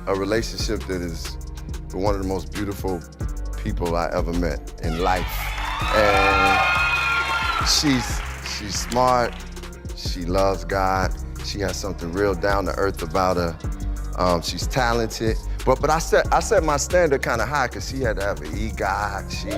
a relationship that is one of the most beautiful people I ever met in life. And she's smart, she loves God, she has something real down to earth about her. She's talented, but I set my standard kind of high because she had to have an EGOT. She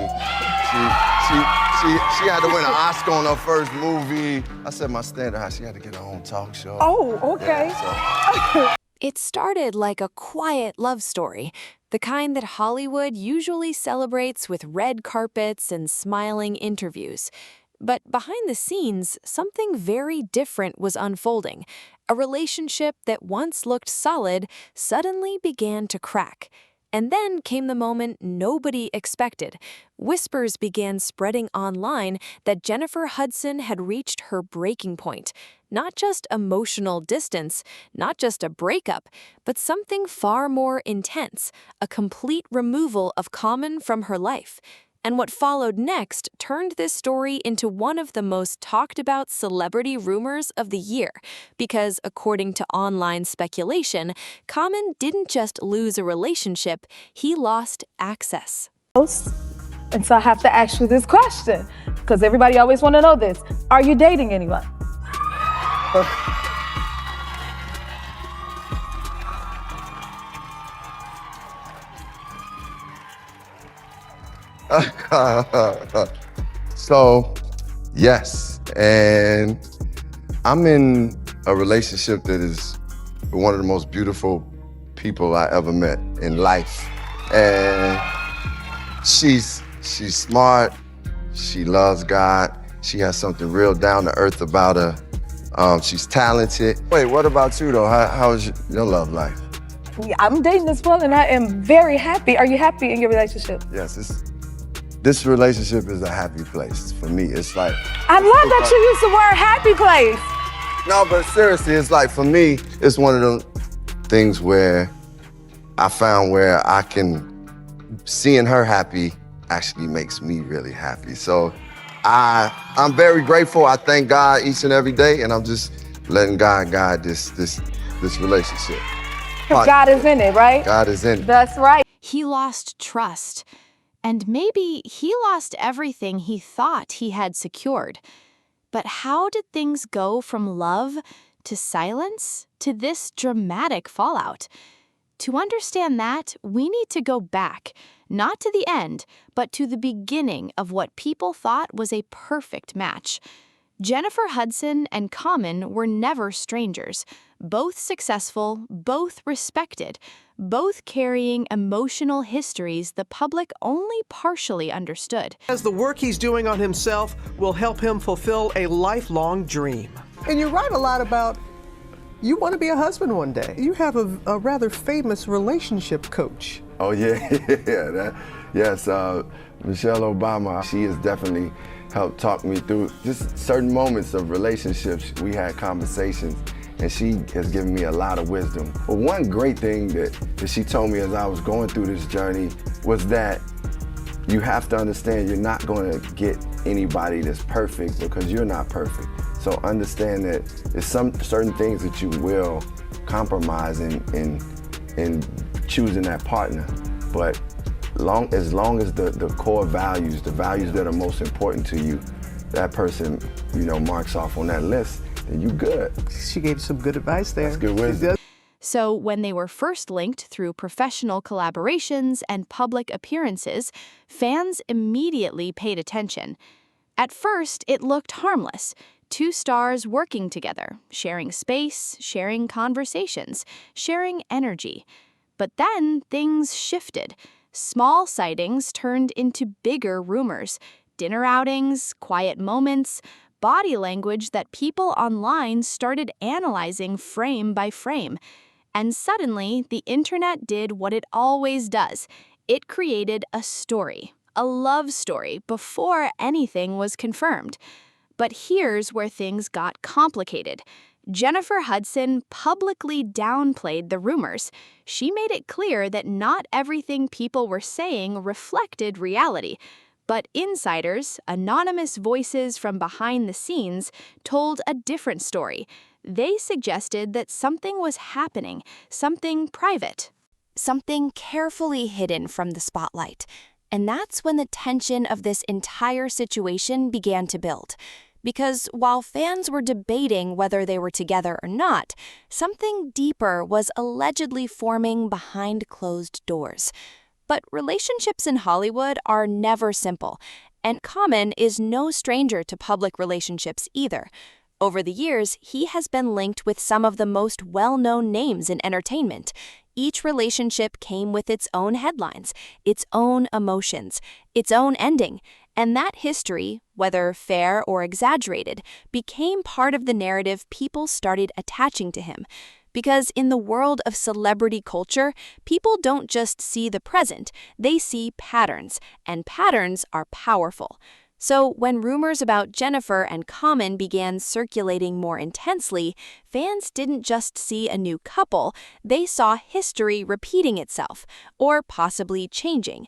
had to win an Oscar on her first movie. I set my standard high. She had to get her own talk show. Oh, okay. Yeah, It started like a quiet love story, the kind that Hollywood usually celebrates with red carpets and smiling interviews. But behind the scenes, something very different was unfolding. A relationship that once looked solid suddenly began to crack. And then came the moment nobody expected. Whispers began spreading online that Jennifer Hudson had reached her breaking point. Not just emotional distance, not just a breakup, but something far more intense, a complete removal of Common from her life. And what followed next turned this story into one of the most talked about celebrity rumors of the year, because according to online speculation, Common didn't just lose a relationship, he lost access. And so I have to ask you this question, because everybody always want to know this. Are you dating anyone? So, yes, and I'm in a relationship that is one of the most beautiful people I ever met in life. And she's smart, she loves God, she has something real down to earth about her. She's talented. Wait, what about you though? How is your love life? I'm dating this one and I am very happy. Are you happy in your relationship? Yes, this relationship is a happy place for me. It's like, I love that you use the word happy place. no, but seriously, it's like for me, it's one of those things where I found where I can, seeing her happy actually makes me really happy. So I'm very grateful. I thank God each and every day, and I'm just letting God guide this relationship. Because God is in it, right? God is in it. That's right. He lost trust. And maybe he lost everything he thought he had secured. But how did things go from love to silence to this dramatic fallout? To understand that, we need to go back, not to the end, but to the beginning of what people thought was a perfect match. Jennifer Hudson and Common were never strangers, both successful, both respected, both carrying emotional histories the public only partially understood. As the work he's doing on himself will help him fulfill a lifelong dream. And you write a lot about you want to be a husband one day. You have a rather famous relationship coach. Oh yeah, yes, Michelle Obama. She has definitely helped talk me through just certain moments of relationships. We had conversations, and she has given me a lot of wisdom. But one great thing that she told me as I was going through this journey was that you have to understand you're not going to get anybody that's perfect because you're not perfect. So understand that there's some certain things that you will compromise in choosing that partner. But as long as the core values, the values that are most important to you, that person, marks off on that list, then you good. She gave some good advice there. That's good wisdom. So when they were first linked through professional collaborations and public appearances, fans immediately paid attention. At first, it looked harmless. Two stars working together, sharing space, sharing conversations, sharing energy. But then things shifted. Small sightings turned into bigger rumors. Dinner outings, quiet moments, body language that people online started analyzing frame by frame. And suddenly, the internet did what it always does. It created a story, a love story, before anything was confirmed. But here's where things got complicated. Jennifer Hudson publicly downplayed the rumors. She made it clear that not everything people were saying reflected reality. But insiders, anonymous voices from behind the scenes, told a different story. They suggested that something was happening, something private. something carefully hidden from the spotlight. And that's when the tension of this entire situation began to build. Because while fans were debating whether they were together or not, something deeper was allegedly forming behind closed doors. But relationships in Hollywood are never simple, and Common is no stranger to public relationships either. Over the years, he has been linked with some of the most well-known names in entertainment. Each relationship came with its own headlines, its own emotions, its own ending, and that history, whether fair or exaggerated, became part of the narrative people started attaching to him. Because in the world of celebrity culture, people don't just see the present, they see patterns, and patterns are powerful. So when rumors about Jennifer and Common began circulating more intensely, fans didn't just see a new couple, they saw history repeating itself, or possibly changing.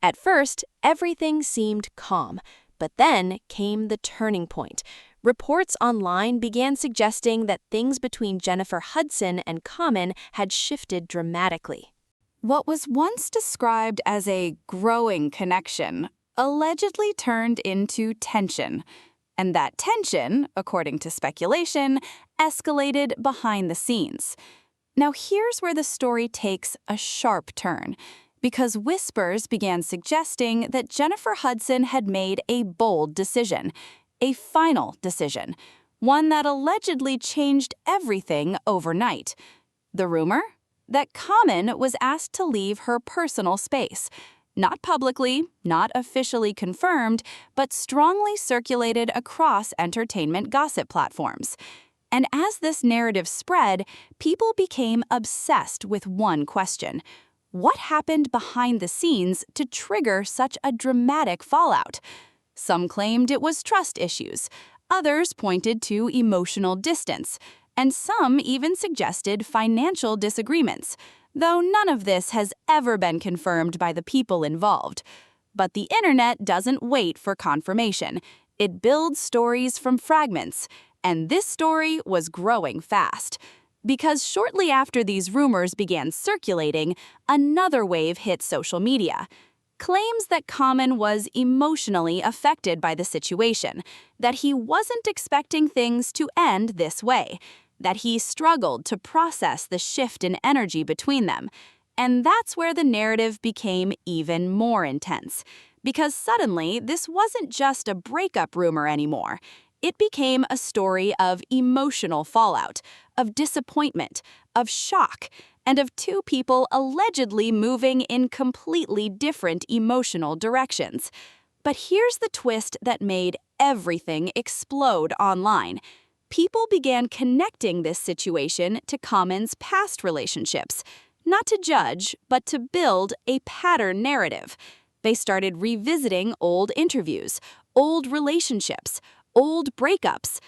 At first, everything seemed calm, but then came the turning point. Reports online began suggesting that things between Jennifer Hudson and Common had shifted dramatically. What was once described as a growing connection allegedly turned into tension. And that tension, according to speculation, escalated behind the scenes. Now here's where the story takes a sharp turn, because whispers began suggesting that Jennifer Hudson had made a bold decision, a final decision, one that allegedly changed everything overnight. The rumor? That Common was asked to leave her personal space. Not publicly, not officially confirmed, but strongly circulated across entertainment gossip platforms. And as this narrative spread, people became obsessed with one question. What happened behind the scenes to trigger such a dramatic fallout? Some claimed it was trust issues, others pointed to emotional distance, and some even suggested financial disagreements, though none of this has ever been confirmed by the people involved. But the internet doesn't wait for confirmation. It builds stories from fragments, and this story was growing fast. Because shortly after these rumors began circulating, another wave hit social media. Claims that Common was emotionally affected by the situation, that he wasn't expecting things to end this way, that he struggled to process the shift in energy between them. And that's where the narrative became even more intense. Because suddenly, this wasn't just a breakup rumor anymore. It became a story of emotional fallout, of disappointment, of shock, and of two people allegedly moving in completely different emotional directions. But here's the twist that made everything explode online. People began connecting this situation to Common's past relationships, not to judge, but to build a pattern narrative. They started revisiting old interviews, old relationships, old breakups.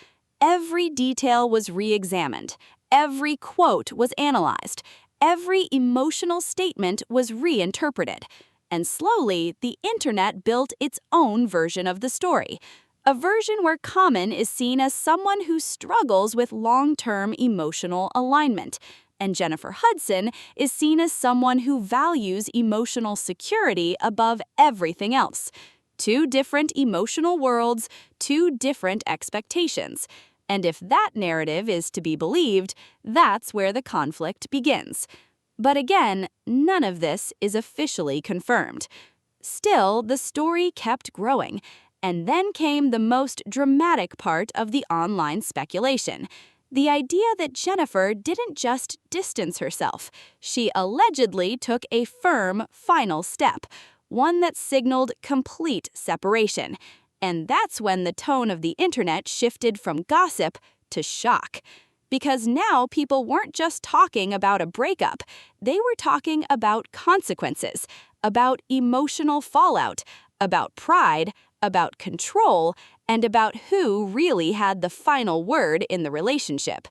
Every detail was re-examined. Every quote was analyzed. Every emotional statement was reinterpreted. And slowly, the internet built its own version of the story. A version where Common is seen as someone who struggles with long-term emotional alignment, and Jennifer Hudson is seen as someone who values emotional security above everything else. Two different emotional worlds, two different expectations. And if that narrative is to be believed, that's where the conflict begins. But again, none of this is officially confirmed. Still, the story kept growing. And then came the most dramatic part of the online speculation. The idea that Jennifer didn't just distance herself. She allegedly took a firm, final step, one that signaled complete separation. And that's when the tone of the internet shifted from gossip to shock. Because now people weren't just talking about a breakup, they were talking about consequences, about emotional fallout, about pride, about control, and about who really had the final word in the relationship.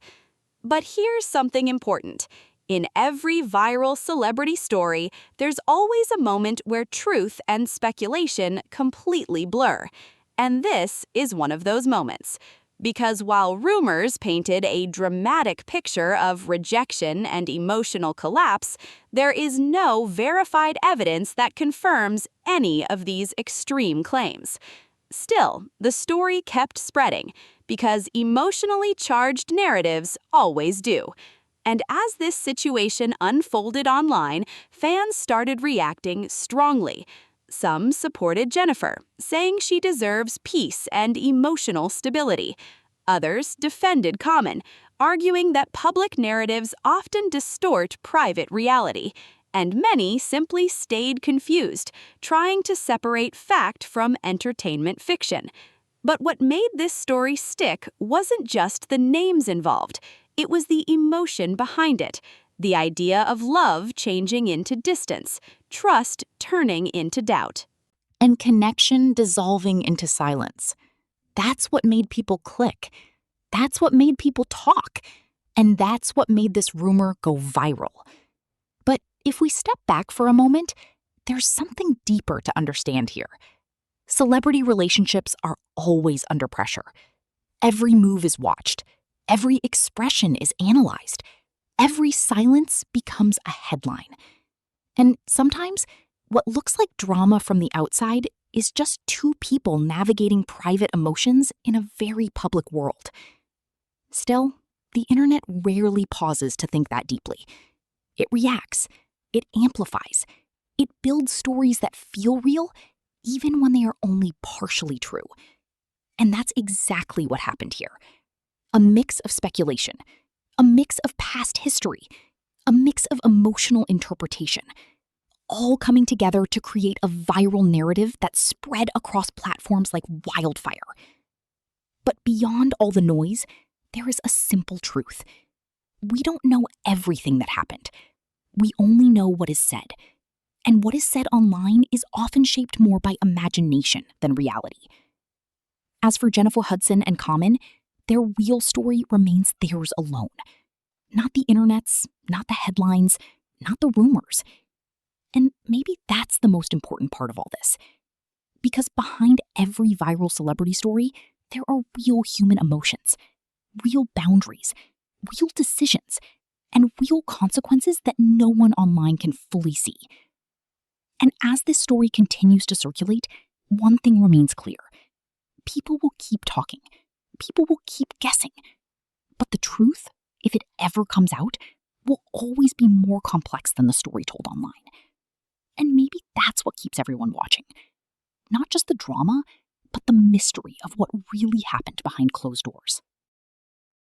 But here's something important. In every viral celebrity story, there's always a moment where truth and speculation completely blur. And this is one of those moments. Because while rumors painted a dramatic picture of rejection and emotional collapse, there is no verified evidence that confirms any of these extreme claims. Still, the story kept spreading, because emotionally charged narratives always do. And as this situation unfolded online, fans started reacting strongly. Some supported Jennifer, saying she deserves peace and emotional stability. Others defended Common, arguing that public narratives often distort private reality. And many simply stayed confused, trying to separate fact from entertainment fiction. But what made this story stick wasn't just the names involved. It was the emotion behind it. The idea of love changing into distance, trust turning into doubt. And connection dissolving into silence. That's what made people click. That's what made people talk. And that's what made this rumor go viral. But if we step back for a moment, there's something deeper to understand here. Celebrity relationships are always under pressure. Every move is watched. Every expression is analyzed. Every silence becomes a headline. And sometimes, what looks like drama from the outside is just two people navigating private emotions in a very public world. Still, the internet rarely pauses to think that deeply. It reacts. It amplifies. It builds stories that feel real, even when they are only partially true. And that's exactly what happened here. A mix of speculation, a mix of past history, a mix of emotional interpretation, all coming together to create a viral narrative that spread across platforms like wildfire. But beyond all the noise, there is a simple truth. We don't know everything that happened. We only know what is said. And what is said online is often shaped more by imagination than reality. As for Jennifer Hudson and Common, their real story remains theirs alone. Not the internet's, not the headlines, not the rumors. And maybe that's the most important part of all this. Because behind every viral celebrity story, there are real human emotions, real boundaries, real decisions, and real consequences that no one online can fully see. And as this story continues to circulate, one thing remains clear. People will keep talking. People will keep guessing. But the truth, if it ever comes out, will always be more complex than the story told online. And maybe that's what keeps everyone watching. Not just the drama, but the mystery of what really happened behind closed doors.